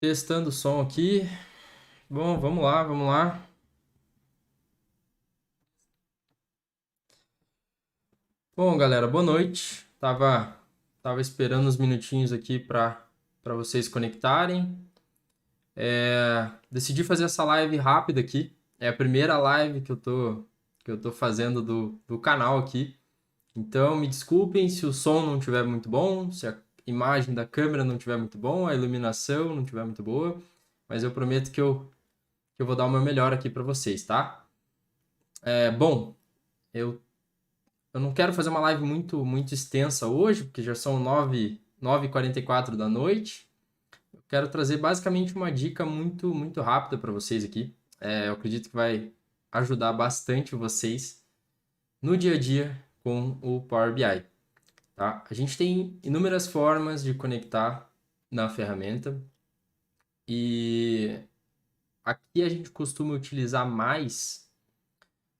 Testando o som aqui. Bom, vamos lá, vamos lá. Bom, galera, boa noite. Tava esperando uns minutinhos aqui para vocês conectarem. Decidi fazer essa live rápida aqui. É a primeira live que eu tô fazendo do canal aqui. Então, me desculpem se o som não estiver muito bom, se a imagem da câmera não estiver muito bom, a iluminação não estiver muito boa, mas eu prometo que eu vou dar o meu melhor aqui para vocês, tá? Bom, eu Eu não quero fazer uma live muito extensa hoje, porque já são 9h44 da noite. Eu quero trazer basicamente uma dica muito rápida para vocês aqui. Eu acredito que vai ajudar bastante vocês no dia a dia com o Power BI, tá? A gente tem inúmeras formas de conectar na ferramenta e aqui a gente costuma utilizar mais.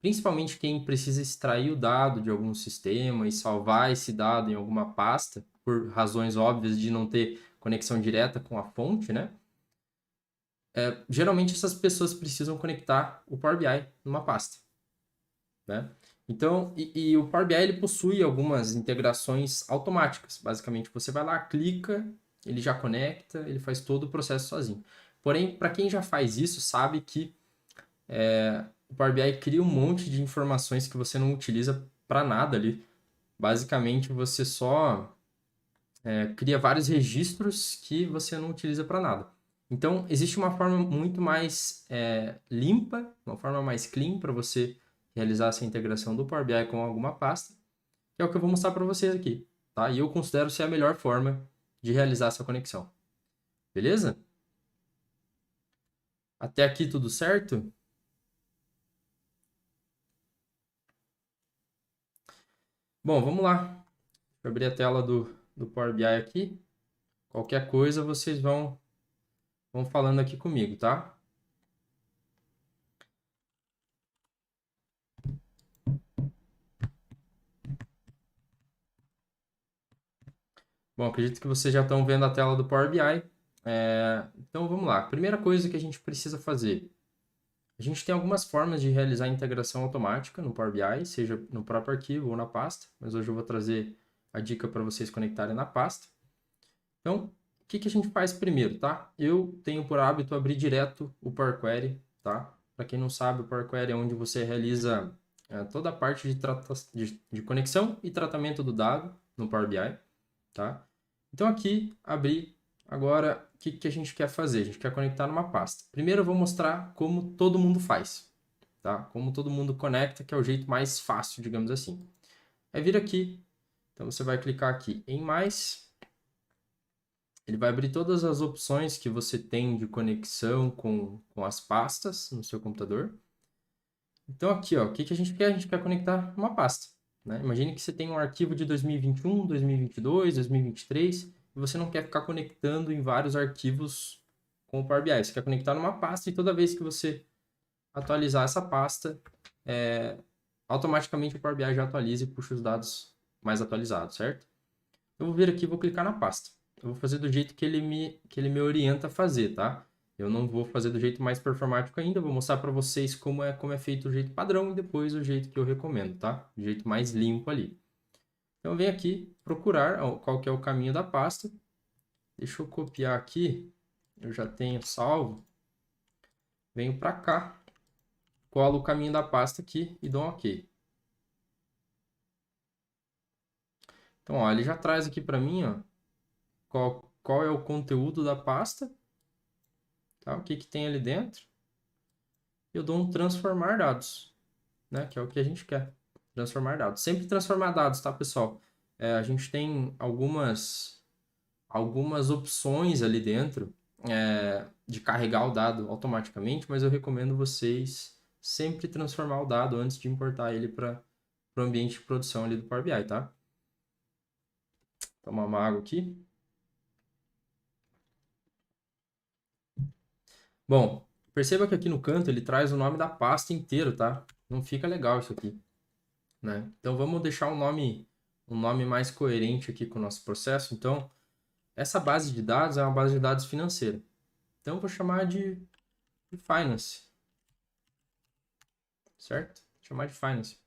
Principalmente quem precisa extrair o dado de algum sistema e salvar esse dado em alguma pasta, por razões óbvias de não ter conexão direta com a fonte, né? Geralmente essas pessoas precisam conectar o Power BI numa pasta, né? Então, e o Power BI ele possui algumas integrações automáticas. Basicamente, você vai lá, clica, ele já conecta, ele faz todo o processo sozinho. Porém, para quem já faz isso, sabe que o Power BI cria um monte de informações que você não utiliza para nada ali. Basicamente, você só cria vários registros que você não utiliza para nada. Então, existe uma forma muito mais limpa, uma forma mais clean para você realizar essa integração do Power BI com alguma pasta, que é o que eu vou mostrar para vocês aqui, tá? E eu considero ser a melhor forma de realizar essa conexão. Beleza? Até aqui tudo certo? Bom, vamos lá. Vou abrir a tela do Power BI aqui. Qualquer coisa vocês vão falando aqui comigo, tá? Bom, acredito que vocês já estão vendo a tela do Power BI. Então vamos lá. Primeira coisa que a gente precisa fazer. A gente tem algumas formas de realizar a integração automática no Power BI, seja no próprio arquivo ou na pasta, mas hoje eu vou trazer a dica para vocês conectarem na pasta. Então, o que a gente faz primeiro, tá? Eu tenho por hábito abrir direto o Power Query, tá? Para quem não sabe, o Power Query é onde você realiza toda a parte de conexão e tratamento do dado no Power BI, tá? Então aqui, abrir. Agora, o que a gente quer fazer? A gente quer conectar numa pasta. Primeiro eu vou mostrar como todo mundo faz, tá? Como todo mundo conecta, que é o jeito mais fácil, digamos assim. Aí vir aqui, então você vai clicar aqui em mais. Ele vai abrir todas as opções que você tem de conexão com as pastas no seu computador. Então aqui, ó, o que a gente quer? A gente quer conectar uma pasta, né? Imagine que você tem um arquivo de 2021, 2022, 2023 e você não quer ficar conectando em vários arquivos com o Power BI. Você quer conectar numa pasta e toda vez que você atualizar essa pasta, automaticamente o Power BI já atualiza e puxa os dados mais atualizados, certo? Eu vou vir aqui e vou clicar na pasta. Eu vou fazer do jeito que ele me orienta a fazer, tá? Eu não vou fazer do jeito mais performático ainda, vou mostrar para vocês como é feito o jeito padrão e depois o jeito que eu recomendo, tá? O jeito mais limpo ali. Então eu venho aqui procurar qual que é o caminho da pasta. Deixa eu copiar aqui, eu já tenho salvo. Venho para cá, colo o caminho da pasta aqui e dou um OK. Então, ó, ele já traz aqui para mim, ó, qual é o conteúdo da pasta, tá? O que tem ali dentro. Eu dou um transformar dados, né? Que é o que a gente quer. Transformar dados. Sempre transformar dados, tá, pessoal? A gente tem algumas opções ali dentro de carregar o dado automaticamente, mas eu recomendo vocês sempre transformar o dado antes de importar ele para o ambiente de produção ali do Power BI, tá? Tomar uma água aqui. Bom, perceba que aqui no canto ele traz o nome da pasta inteiro, tá? Não fica legal isso aqui, né? Então vamos deixar um nome mais coerente aqui com o nosso processo. Então, essa base de dados é uma base de dados financeira, Então, eu vou chamar de Finance. Certo? Vou chamar de Finance.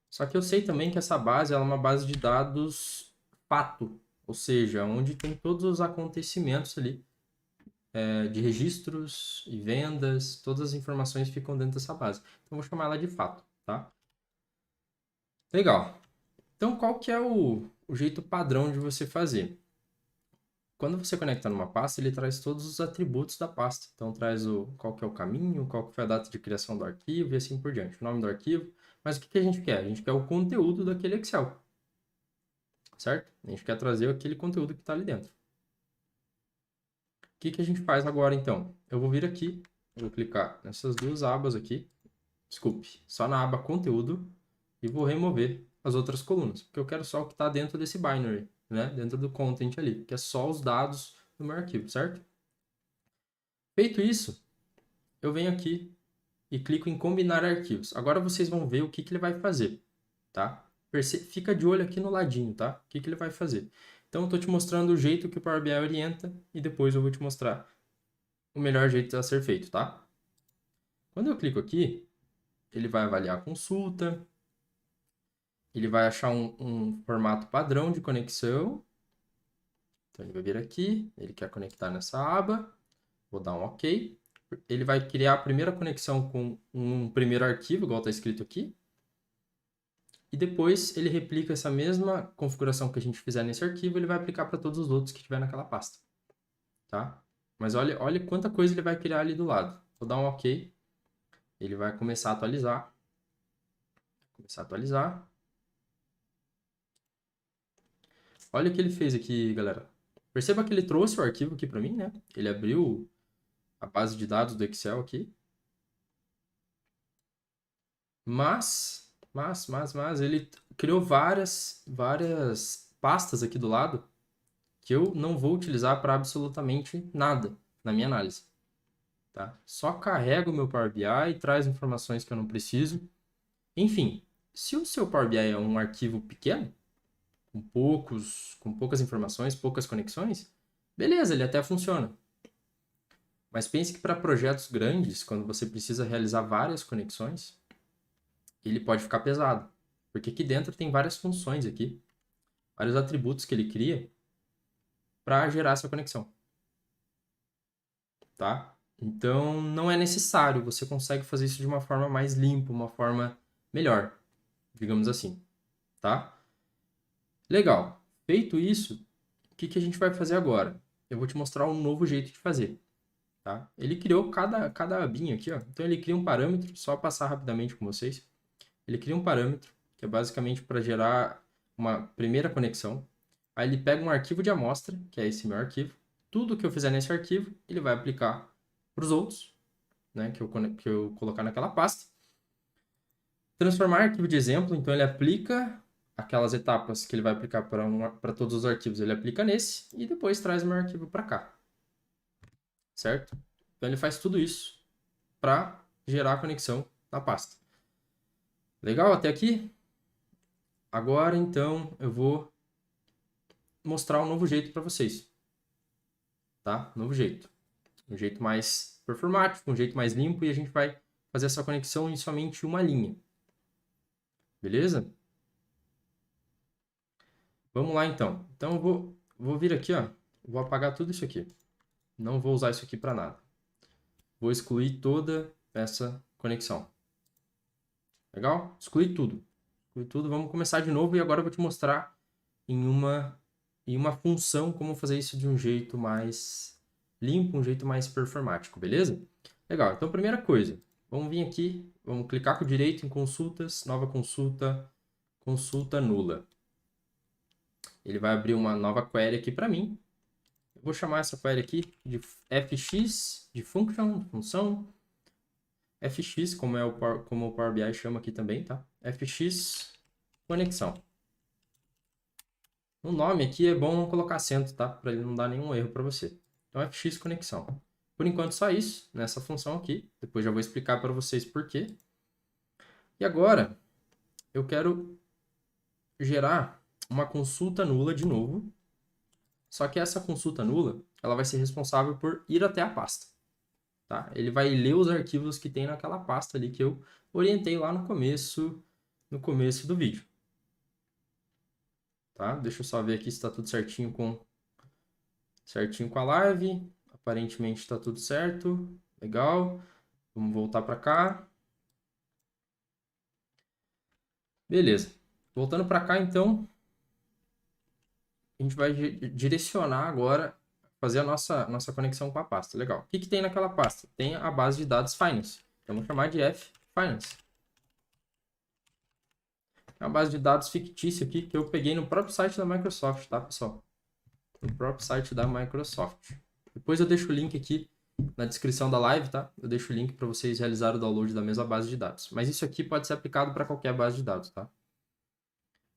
Só que eu sei também que essa base ela é uma base de dados fato, ou seja, onde tem todos os acontecimentos ali, de registros e vendas, todas as informações ficam dentro dessa base. Então, eu vou chamar ela de fato, tá? Legal. Então, qual que é o jeito padrão de você fazer? Quando você conecta numa pasta, ele traz todos os atributos da pasta. Então, traz qual que é o caminho, qual que foi a data de criação do arquivo e assim por diante. O nome do arquivo. Mas o que a gente quer? A gente quer o conteúdo daquele Excel. Certo? A gente quer trazer aquele conteúdo que está ali dentro. O que a gente faz agora, então? Eu vou vir aqui, vou clicar nessas duas abas aqui. Desculpe, só na aba conteúdo. E vou remover as outras colunas. Porque eu quero só o que está dentro desse binary, né? Dentro do content ali, que é só os dados do meu arquivo, certo? Feito isso, eu venho aqui e clico em combinar arquivos. Agora vocês vão ver o que ele vai fazer, tá? Fica de olho aqui no ladinho, tá? O que ele vai fazer. Então, eu estou te mostrando o jeito que o Power BI orienta e depois eu vou te mostrar o melhor jeito a ser feito, tá? Quando eu clico aqui, ele vai avaliar a consulta, ele vai achar um formato padrão de conexão. Então, ele vai vir aqui, ele quer conectar nessa aba, vou dar um OK. Ele vai criar a primeira conexão com um primeiro arquivo, igual está escrito aqui. E depois ele replica essa mesma configuração que a gente fizer nesse arquivo, ele vai aplicar para todos os outros que tiver naquela pasta. Tá? Mas olha quanta coisa ele vai criar ali do lado. Vou dar um OK. Ele vai começar a atualizar. Começar a atualizar. Olha o que ele fez aqui, galera. Perceba que ele trouxe o arquivo aqui para mim, né? Ele abriu a base de dados do Excel aqui. Mas ele criou várias pastas aqui do lado que eu não vou utilizar para absolutamente nada na minha análise. Tá? Só carrega o meu Power BI e traz informações que eu não preciso. Enfim, se o seu Power BI é um arquivo pequeno, com poucas informações, poucas conexões, beleza, ele até funciona. Mas pense que para projetos grandes, quando você precisa realizar várias conexões, ele pode ficar pesado. Porque aqui dentro tem várias funções aqui, vários atributos que ele cria para gerar essa conexão. Tá? Então, não é necessário, você consegue fazer isso de uma forma mais limpa, uma forma melhor, digamos assim, tá? Legal. Feito isso, o que a gente vai fazer agora? Eu vou te mostrar um novo jeito de fazer, tá? Ele criou cada abinha aqui, ó. Então, ele cria um parâmetro, só passar rapidamente com vocês. Ele cria um parâmetro, que é basicamente para gerar uma primeira conexão. Aí ele pega um arquivo de amostra, que é esse meu arquivo. Tudo que eu fizer nesse arquivo, ele vai aplicar para os outros, né, que eu colocar naquela pasta. Transformar arquivo de exemplo, então ele aplica aquelas etapas que ele vai aplicar para todos os arquivos, ele aplica nesse e depois traz o meu arquivo para cá. Certo? Então ele faz tudo isso para gerar a conexão na pasta. Legal até aqui? Agora então eu vou mostrar um novo jeito para vocês. Tá? Novo jeito. Um jeito mais performático, um jeito mais limpo e a gente vai fazer essa conexão em somente uma linha. Beleza? Vamos lá então. Então eu vou vir aqui, ó. Vou apagar tudo isso aqui. Não vou usar isso aqui para nada. Vou excluir toda essa conexão. Legal? Excluir tudo. Excluir tudo. Vamos começar de novo e agora eu vou te mostrar em uma função como fazer isso de um jeito mais limpo, um jeito mais performático, beleza? Legal. Então, primeira coisa, vamos vir aqui, vamos clicar com o direito em consultas, nova consulta, consulta nula. Ele vai abrir uma nova query aqui para mim. Eu vou chamar essa query aqui de fx, de função, fx, como o Power BI chama aqui também, tá? fx conexão. O nome aqui é bom colocar acento, tá? Para ele não dar nenhum erro para você. Então, fx conexão. Por enquanto, só isso nessa função aqui. Depois já vou explicar para vocês por quê. E agora, eu quero gerar uma consulta nula de novo. Só que essa consulta nula, ela vai ser responsável por ir até a pasta. tá? Ele vai ler os arquivos que tem naquela pasta ali que eu orientei lá no começo do vídeo. Tá? Deixa eu só ver aqui se está tudo certinho com a live. Aparentemente está tudo certo. Legal. Vamos voltar para cá. Beleza. Voltando para cá, então, a gente vai direcionar agora, fazer a nossa conexão com a pasta. Legal. O que tem naquela pasta? Tem a base de dados Finance. Então, vamos chamar de F-Finance. É uma base de dados fictícia aqui que eu peguei no próprio site da Microsoft, tá, pessoal? No próprio site da Microsoft. Depois eu deixo o link aqui na descrição da live, tá? Eu deixo o link para vocês realizarem o download da mesma base de dados. Mas isso aqui pode ser aplicado para qualquer base de dados, tá?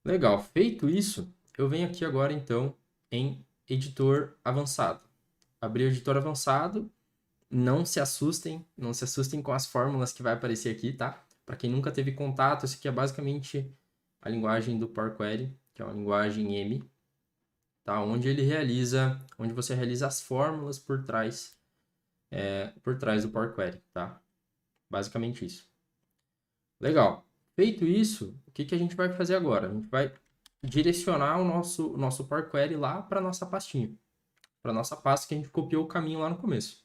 Legal. Feito isso, eu venho aqui agora, então, em editor avançado. Abri o editor avançado. Não se assustem com as fórmulas que vai aparecer aqui, tá? Para quem nunca teve contato, isso aqui é basicamente a linguagem do Power Query, que é uma linguagem M, tá? Onde você realiza as fórmulas por trás do Power Query, tá? Basicamente isso. Legal. Feito isso, o que a gente vai fazer agora? A gente vai direcionar o nosso Power Query lá para nossa pastinha, para nossa pasta que a gente copiou o caminho lá no começo,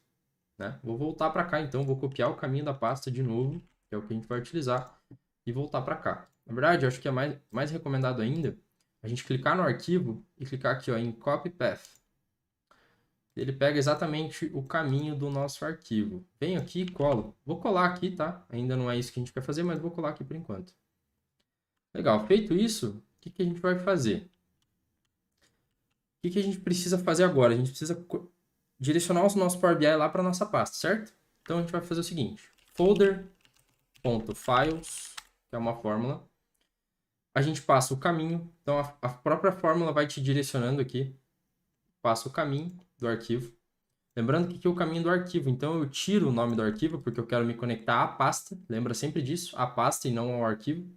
né? Vou voltar para cá, então, vou copiar o caminho da pasta de novo, que é o que a gente vai utilizar, e voltar para cá. Na verdade, eu acho que é mais recomendado ainda a gente clicar no arquivo e clicar aqui, ó, em Copy Path. Ele pega exatamente o caminho do nosso arquivo. Venho aqui e colo. Vou colar aqui, tá? Ainda não é isso que a gente quer fazer, mas vou colar aqui por enquanto. Legal. Feito isso, o que a gente vai fazer? O que a gente precisa fazer agora? A gente precisa direcionar o nosso Power BI lá para a nossa pasta, certo? Então, a gente vai fazer o seguinte. Folder.files, que é uma fórmula. A gente passa o caminho. Então, a própria fórmula vai te direcionando aqui. Passa o caminho do arquivo. Lembrando que aqui é o caminho do arquivo. Então, eu tiro o nome do arquivo, porque eu quero me conectar à pasta. Lembra sempre disso, à pasta e não ao arquivo.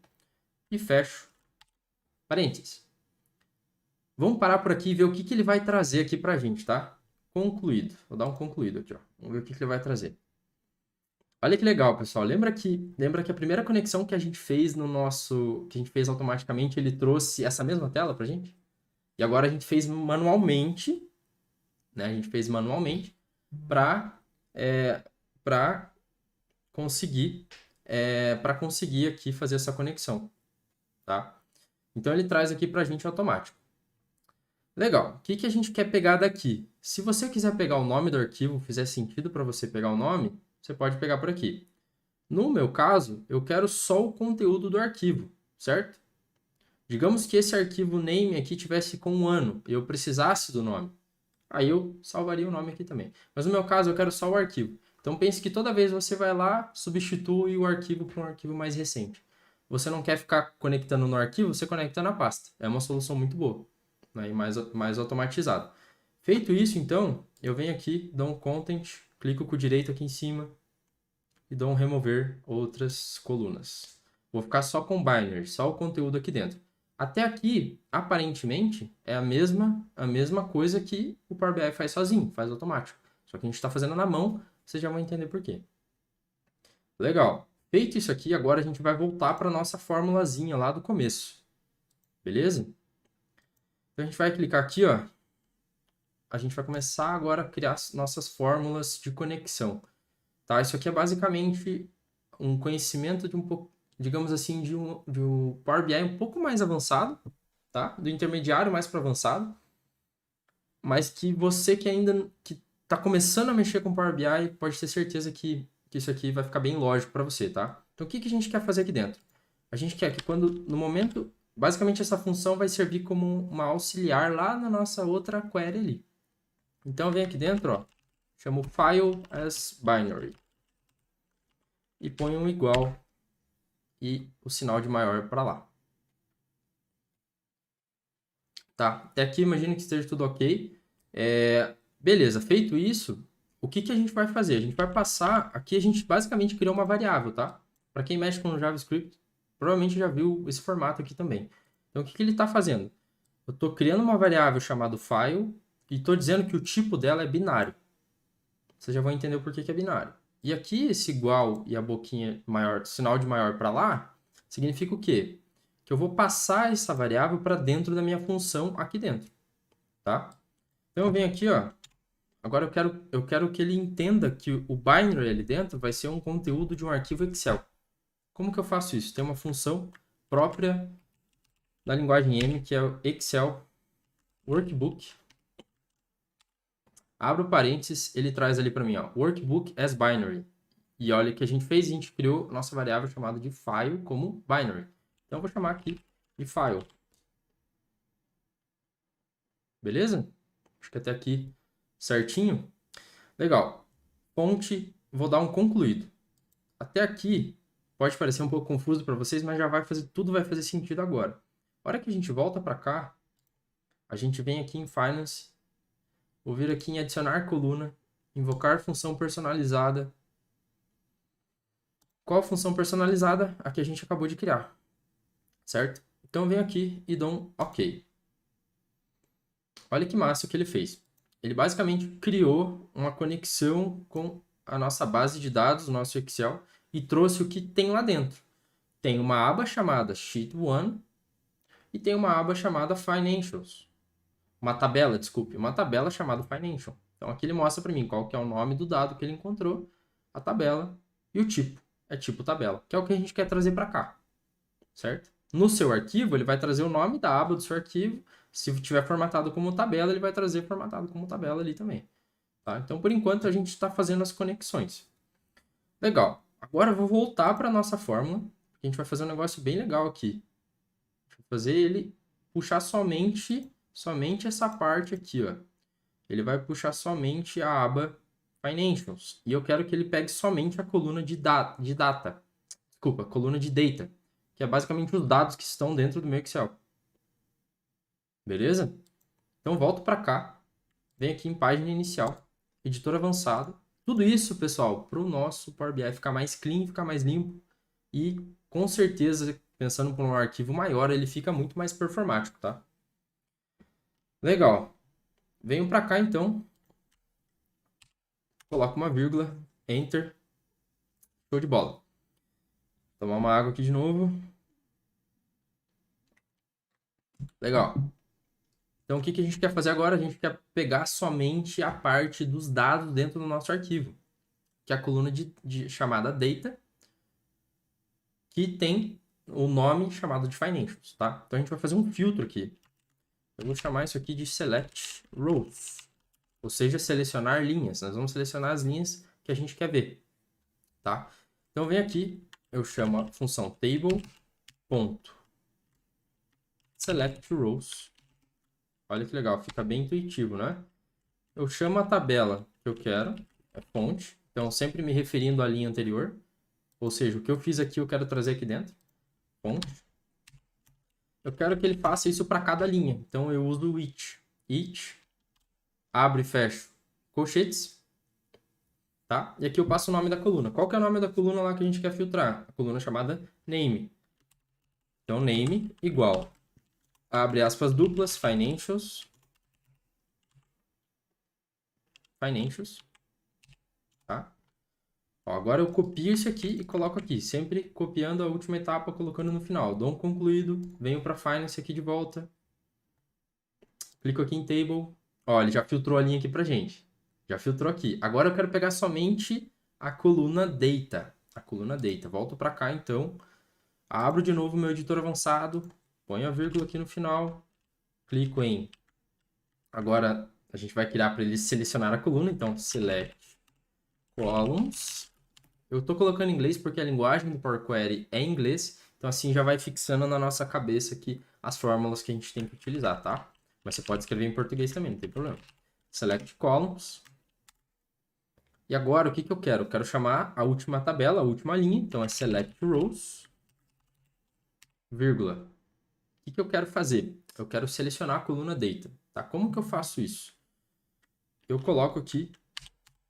E fecho parênteses. Vamos parar por aqui e ver o que ele vai trazer aqui pra gente, tá? Concluído. Vou dar um concluído aqui, ó. Vamos ver o que ele vai trazer. Olha que legal, pessoal. Lembra que a primeira conexão que a gente fez que a gente fez automaticamente, ele trouxe essa mesma tela pra gente? E agora a gente fez manualmente, né? A gente fez manualmente para conseguir aqui fazer essa conexão, tá? Então ele traz aqui pra gente automático. Legal. O que a gente quer pegar daqui? Se você quiser pegar o nome do arquivo, fizer sentido para você pegar o nome, você pode pegar por aqui. No meu caso, eu quero só o conteúdo do arquivo, certo? Digamos que esse arquivo name aqui tivesse com um ano e eu precisasse do nome. Aí eu salvaria o nome aqui também. Mas no meu caso, eu quero só o arquivo. Então pense que toda vez você vai lá, substitui o arquivo para um arquivo mais recente. Você não quer ficar conectando no arquivo, você conecta na pasta. É uma solução muito boa, né? E mais automatizada. Feito isso, então, eu venho aqui, dou um content, clico com o direito aqui em cima e dou um remover outras colunas. Vou ficar só com binary, só o conteúdo aqui dentro. Até aqui, aparentemente, é a mesma coisa que o Power BI faz sozinho, faz automático. Só que a gente está fazendo na mão, vocês já vão entender por quê. Legal. Feito isso aqui, agora a gente vai voltar para a nossa formulazinha lá do começo. Beleza? Então a gente vai clicar aqui, ó. A gente vai começar agora a criar as nossas fórmulas de conexão. Tá? Isso aqui é basicamente um conhecimento de um pouco, digamos assim, de um Power BI um pouco mais avançado, tá? Do intermediário mais para avançado, mas que você que ainda está começando a mexer com Power BI pode ter certeza que isso aqui vai ficar bem lógico para você, tá? Então, o que a gente quer fazer aqui dentro? A gente quer que no momento, basicamente essa função vai servir como uma auxiliar lá na nossa outra query ali. Então, vem aqui dentro, ó, chamo file as binary e ponho um igual e o sinal de maior para lá. Tá? Até aqui, imagino que esteja tudo ok. Beleza, feito isso, o que a gente vai fazer? A gente vai passar... Aqui a gente basicamente criou uma variável, tá? Para quem mexe com JavaScript, provavelmente já viu esse formato aqui também. Então, o que ele está fazendo? Eu estou criando uma variável chamada file e estou dizendo que o tipo dela é binário. vocês já vão entender o porquê que é binário. E aqui, esse igual e a boquinha maior, sinal de maior para lá, significa o quê? Que eu vou passar essa variável para dentro da minha função aqui dentro, tá? Então eu venho aqui, ó. Agora eu quero que ele entenda que o binary ali dentro vai ser um conteúdo de um arquivo Excel. Como que eu faço isso? Tem uma função própria da linguagem M, que é o Excel Workbook. Abro parênteses, ele traz ali para mim, ó, Workbook as binary. E olha o que a gente fez, a gente criou nossa variável chamada de file como binary. Então eu vou chamar aqui de file. Beleza? Acho que até aqui certinho. Legal. Fonte, vou dar um concluído. Até aqui pode parecer um pouco confuso para vocês, mas já vai fazer, tudo vai fazer sentido agora. A hora que a gente volta para cá, a gente vem aqui em Finance, vou vir aqui em adicionar coluna, invocar função personalizada. Qual função personalizada? A que a gente acabou de criar, certo? Então eu venho aqui e dou um OK. Olha que massa o que ele fez. Ele basicamente criou uma conexão com a nossa base de dados, o nosso Excel, e trouxe o que tem lá dentro. Tem uma aba chamada Sheet 1 e tem uma aba chamada Financials. Uma tabela, desculpe, uma tabela chamada Financial. Então aqui ele mostra para mim qual que é o nome do dado que ele encontrou, a tabela e o tipo. É tipo tabela, que é o que a gente quer trazer para cá, certo? No seu arquivo, ele vai trazer o nome da aba do seu arquivo. Se tiver formatado como tabela, ele vai trazer formatado como tabela ali também. Tá? Então, por enquanto, a gente está fazendo as conexões. Legal. Agora eu vou voltar para a nossa fórmula. A gente vai fazer um negócio bem legal aqui. Vou fazer ele puxar somente essa parte aqui, ó. Ele vai puxar somente a aba Financials. E eu quero que ele pegue somente a coluna de data. Desculpa, a coluna de data. Que é basicamente os dados que estão dentro do meu Excel. Beleza? Então volto para cá. Venho aqui em página inicial. Editor avançado. Tudo isso, pessoal, para o nosso Power BI ficar mais clean, ficar mais limpo. E, com certeza, pensando por um arquivo maior, ele fica muito mais performático, tá? Legal. Venho para cá, então. Coloco uma vírgula. Enter. Show de bola. Tomar uma água aqui de novo. Legal. Então, o que a gente quer fazer agora? A gente quer pegar somente a parte dos dados dentro do nosso arquivo, que é a coluna chamada Data, que tem o nome chamado de Financials, tá? Então, a gente vai fazer um filtro aqui. Eu vou chamar isso aqui de Select Rows, ou seja, selecionar linhas. Nós vamos selecionar as linhas que a gente quer ver, tá? Então, vem aqui, eu chamo a função table.selectRows. Olha que legal, fica bem intuitivo, né? Eu chamo a tabela que eu quero, é fonte, então sempre me referindo à linha anterior, ou seja, o que eu fiz aqui eu quero trazer aqui dentro, fonte. Eu quero que ele faça isso para cada linha, então eu uso o each. Each, abro e fecho colchetes, tá? E aqui eu passo o nome da coluna. Qual que é o nome da coluna lá que a gente quer filtrar? A coluna chamada name. Então name igual, abre aspas duplas, financials, tá? Ó, agora eu copio isso aqui e coloco aqui, sempre copiando a última etapa, colocando no final. Dou um concluído, venho para Finance aqui de volta, clico aqui em Table. Ó, ele já filtrou a linha aqui pra gente. Já filtrou aqui. Agora eu quero pegar somente a coluna Data. A coluna Data. Volto para cá, então. Abro de novo o meu editor avançado, ponho a vírgula aqui no final, clico em... Agora a gente vai criar para ele selecionar a coluna, então Select Columns. Eu estou colocando em inglês porque a linguagem do Power Query é em inglês, então assim já vai fixando na nossa cabeça aqui as fórmulas que a gente tem que utilizar, tá? Mas você pode escrever em português também, não tem problema. Select Columns. E agora o que eu quero? Eu quero chamar a última tabela, a última linha, então é Select Rows, vírgula. O que eu quero fazer? Eu quero selecionar a coluna Data, tá? Como que eu faço isso? Eu coloco aqui,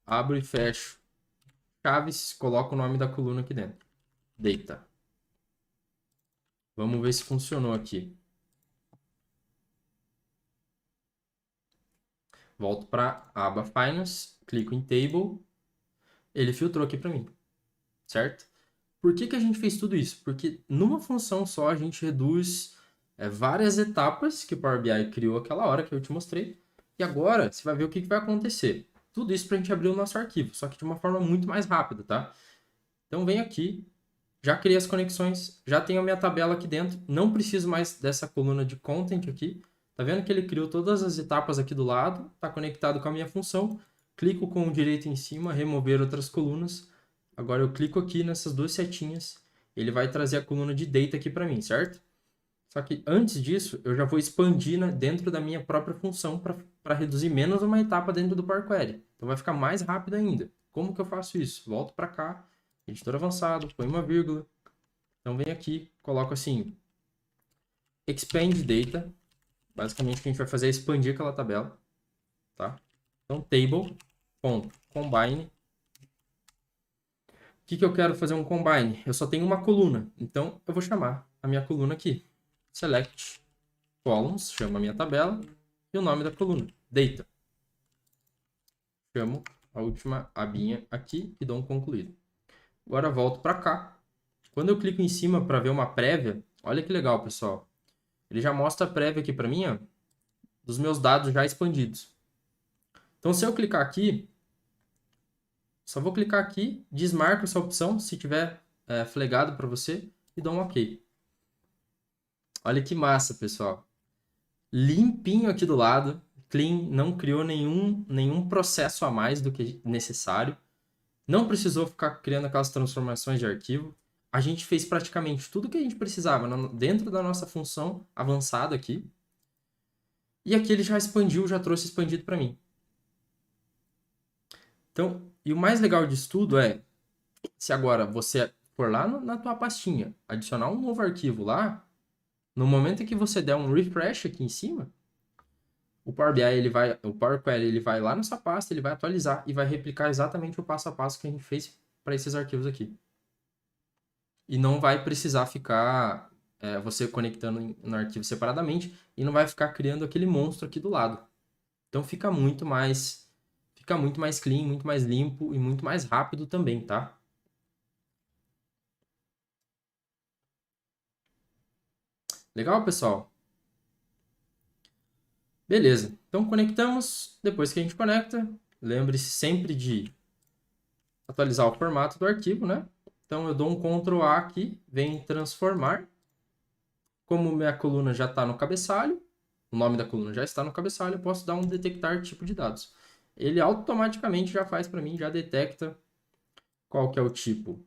abro e fecho chaves, coloco o nome da coluna aqui dentro. Data. Vamos ver se funcionou aqui. Volto para a aba Finance, clico em Table, ele filtrou aqui para mim, certo? Por que que a gente fez tudo isso? Porque numa função só a gente reduz várias etapas que o Power BI criou aquela hora que eu te mostrei. E agora você vai ver o que que vai acontecer. Tudo isso para a gente abrir o nosso arquivo, só que de uma forma muito mais rápida, tá? Então vem aqui, já criei as conexões, já tenho a minha tabela aqui dentro, não preciso mais dessa coluna de content aqui. Tá vendo que ele criou todas as etapas aqui do lado, está conectado com a minha função. Clico com o direito em cima, remover outras colunas. Agora eu clico aqui nessas duas setinhas, ele vai trazer a coluna de data aqui para mim, certo? Só que antes disso, eu já vou expandir dentro da minha própria função para reduzir menos uma etapa dentro do Power Query. Então vai ficar mais rápido ainda. Como que eu faço isso? Volto para cá, editor avançado, põe uma vírgula. Então vem aqui, coloco assim, expand data. Basicamente o que a gente vai fazer é expandir aquela tabela, tá? Então table.combine. O que que eu quero fazer um combine? Eu só tenho uma coluna, então eu vou chamar a minha coluna aqui. Select columns, chamo a minha tabela e o nome da coluna, data. Chamo a última abinha aqui e dou um concluído. Agora volto para cá. Quando eu clico em cima para ver uma prévia, olha que legal, pessoal. Ele já mostra a prévia aqui para mim, ó, dos meus dados já expandidos. Então, se eu clicar aqui, só vou clicar aqui, desmarco essa opção, se tiver flegado para você, e dou um OK. Olha que massa, pessoal. Limpinho aqui do lado, clean, não criou nenhum processo a mais do que necessário. Não precisou ficar criando aquelas transformações de arquivo. A gente fez praticamente tudo que a gente precisava dentro da nossa função avançada aqui. E aqui ele já expandiu, já trouxe expandido para mim. Então, e o mais legal disso tudo é, se agora você for lá na tua pastinha, adicionar um novo arquivo lá, no momento em que você der um refresh aqui em cima, o Power BI, o Power Query, ele vai lá na sua pasta, ele vai atualizar e vai replicar exatamente o passo a passo que a gente fez para esses arquivos aqui. E não vai precisar ficar você conectando no arquivo separadamente e não vai ficar criando aquele monstro aqui do lado. Então fica muito mais clean, muito mais limpo e muito mais rápido também, tá? Legal, pessoal? Beleza. Então conectamos. Depois que a gente conecta, lembre-se sempre de atualizar o formato do arquivo, né? Então eu dou um Ctrl A aqui, venho em transformar. Como minha coluna já está no cabeçalho, o nome da coluna já está no cabeçalho, eu posso dar um detectar tipo de dados. Ele automaticamente já faz para mim, já detecta qual que é o tipo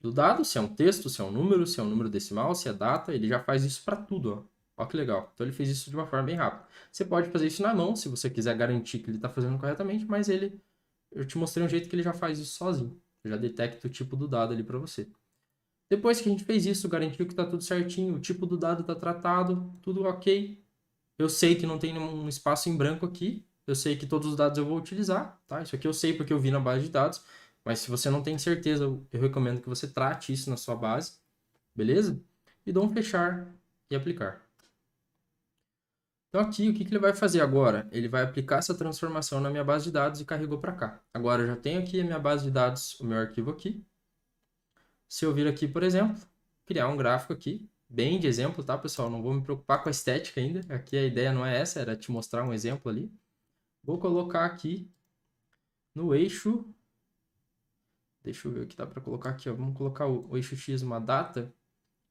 do dado, se é um texto, se é um número decimal, se é data, ele já faz isso para tudo, ó. Ó que legal. Então ele fez isso de uma forma bem rápida. Você pode fazer isso na mão, se você quiser garantir que ele está fazendo corretamente, mas eu te mostrei um jeito que ele já faz isso sozinho. Já detecta o tipo do dado ali para você. Depois que a gente fez isso, garantiu que está tudo certinho, o tipo do dado está tratado, tudo ok. Eu sei que não tem nenhum espaço em branco aqui, eu sei que todos os dados eu vou utilizar, tá? Isso aqui eu sei porque eu vi na base de dados, mas se você não tem certeza, eu recomendo que você trate isso na sua base, beleza? E dou um fechar e aplicar. Então aqui, o que ele vai fazer agora? Ele vai aplicar essa transformação na minha base de dados e carregou para cá. Agora eu já tenho aqui a minha base de dados, o meu arquivo aqui. Se eu vir aqui, por exemplo, criar um gráfico aqui, bem de exemplo, tá, pessoal? Não vou me preocupar com a estética ainda. Aqui a ideia não é essa, era te mostrar um exemplo ali. Vou colocar aqui no eixo. Deixa eu ver o que dá para colocar aqui, ó. Vamos colocar o eixo X, uma data.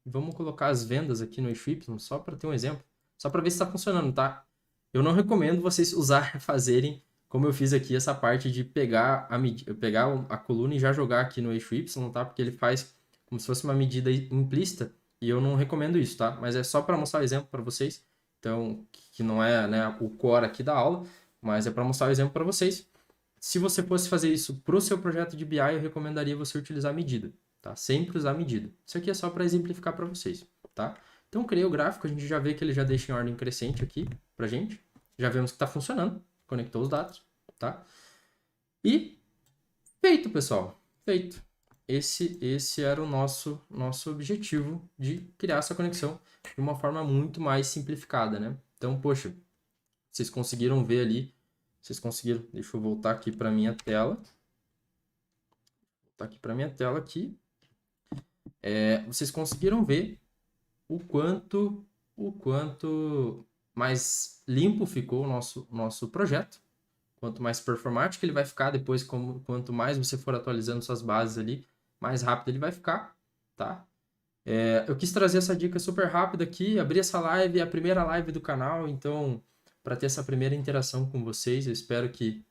Vamos colocar as vendas aqui no eixo Y, só para ter um exemplo. Só para ver se está funcionando, tá? Eu não recomendo vocês fazerem como eu fiz aqui, essa parte de pegar a coluna e já jogar aqui no eixo Y, tá? Porque ele faz como se fosse uma medida implícita e eu não recomendo isso, tá? Mas é só para mostrar o exemplo para vocês. Então, que não é, né, o core aqui da aula, mas é para mostrar o exemplo para vocês. Se você fosse fazer isso para o seu projeto de BI, eu recomendaria você utilizar a medida, tá? Sempre usar a medida. Isso aqui é só para exemplificar para vocês, tá? Então, criei o gráfico, a gente já vê que ele já deixa em ordem crescente aqui pra gente. Já vemos que está funcionando, conectou os dados, tá? E feito, pessoal, feito. Esse era o nosso objetivo de criar essa conexão de uma forma muito mais simplificada, né? Então, poxa, vocês conseguiram ver ali Vocês conseguiram? Deixa eu voltar aqui para minha tela. Voltar aqui para minha tela aqui. Vocês conseguiram ver o quanto mais limpo ficou o nosso projeto. Quanto mais performático ele vai ficar depois, quanto mais você for atualizando suas bases ali, mais rápido ele vai ficar, tá? Eu quis trazer essa dica super rápida aqui, abrir essa live, a primeira live do canal, então, para ter essa primeira interação com vocês, eu espero que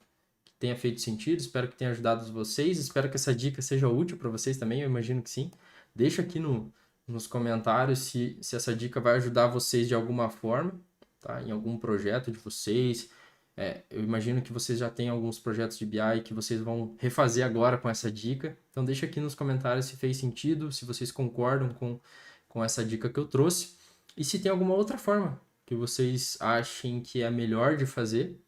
tenha feito sentido, espero que tenha ajudado vocês, espero que essa dica seja útil para vocês também, eu imagino que sim. Deixa aqui nos comentários se essa dica vai ajudar vocês de alguma forma, tá? Em algum projeto de vocês. Eu imagino que vocês já têm alguns projetos de BI que vocês vão refazer agora com essa dica. Então deixa aqui nos comentários se fez sentido, se vocês concordam com essa dica que eu trouxe. E se tem alguma outra forma que vocês achem que é melhor de fazer,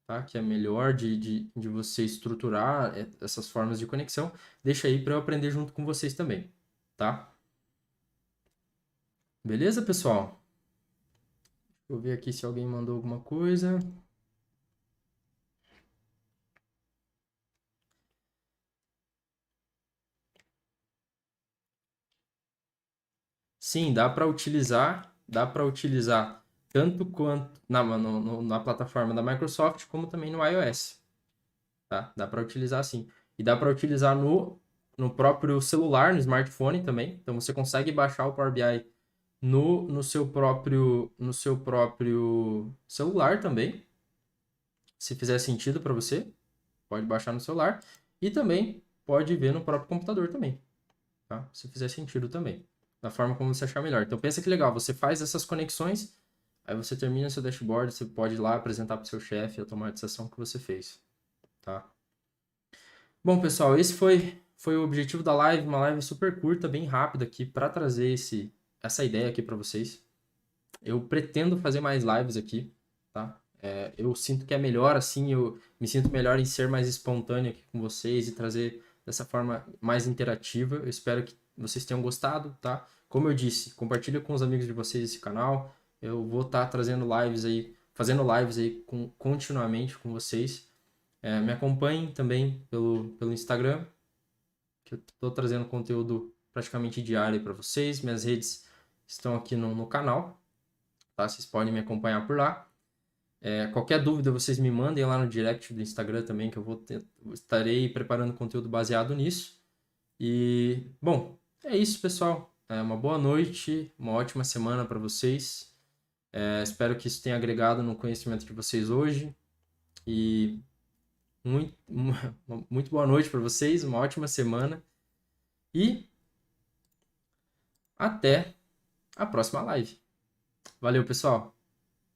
tá? Que é melhor de você estruturar essas formas de conexão, deixa aí para eu aprender junto com vocês também, tá? Beleza, pessoal? Vou ver aqui se alguém mandou alguma coisa. Sim, dá para utilizar tanto quanto na plataforma da Microsoft, como também no iOS, tá? Dá para utilizar sim. E dá para utilizar no próprio celular, no smartphone também. Então você consegue baixar o Power BI no seu próprio celular também. Se fizer sentido para você, pode baixar no celular. E também pode ver no próprio computador também, tá? Se fizer sentido também. Da forma como você achar melhor. Então pensa que legal, você faz essas conexões, aí você termina seu dashboard, você pode ir lá apresentar para o seu chefe a automatização que você fez, tá? Bom, pessoal, esse foi o objetivo da live, uma live super curta, bem rápida aqui, para trazer essa ideia aqui para vocês. Eu pretendo fazer mais lives aqui, tá? Eu sinto que é melhor assim, eu me sinto melhor em ser mais espontâneo aqui com vocês e trazer dessa forma mais interativa. Eu espero que vocês tenham gostado, tá? Como eu disse, compartilha com os amigos de vocês esse canal. Eu vou estar trazendo lives aí, fazendo lives aí continuamente com vocês. Me acompanhem também pelo Instagram, que eu estou trazendo conteúdo praticamente diário para vocês. Minhas redes estão aqui no canal, tá? Vocês podem me acompanhar por lá. Qualquer dúvida vocês me mandem lá no direct do Instagram também, que estarei preparando conteúdo baseado nisso. E, bom, é isso, pessoal. Uma boa noite, uma ótima semana para vocês. Espero que isso tenha agregado no conhecimento de vocês hoje. E muito, muito boa noite para vocês, uma ótima semana. E até a próxima live. Valeu, pessoal!